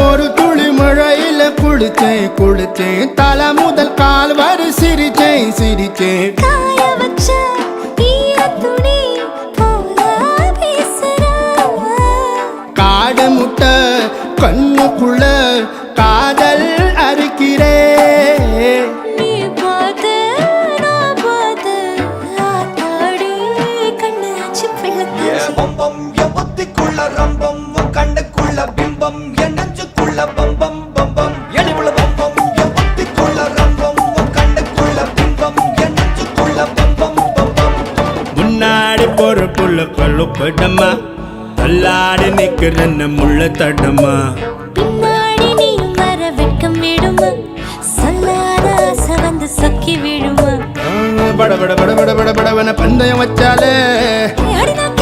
ஒரு துளி மழையில குளிச்சேன் குளிச்சேன் தலை முதல் கால் வரை சிரிச்சேன் சிரிச்சேன் காய வச்ச ஈரத்துணி போல பேசுற காடு முட்டை கண்ணுக்குள்ள காதல் அறுக்கிறே நீ பார்த்து நான் பார்த்து ஆத்தாடி கண்ணு ஆச்சு பிள்ளத்தாச்சு பம்பம் என் புத்திக்குள்ள ரம்பம் உன் கண்ணுக்குள்ள பிம்பம் என் நெஞ்சுக்குள்ள பம்பம் பம்பம் எளிவுள்ள பம்பம் என் புத்திக்குள்ள ரம்பம் உன் கண்ணுக்குள்ள பிம்பம் என் நெஞ்சுக்குள்ள பம்பம் பம்பம் முன்னாடி பொறுப்புள்ள கொள்ளுப்படமா தள்ளாடி நிக்கிறன்னு முள்ள தடமா பின்னாடி நீயும் வர வெட்கம் விடுமா சொல்லாத ஆசை வந்து சொக்கி விடுமா பட பட பட பட பட படவன பந்தயம் வச்சாலே அடிதான்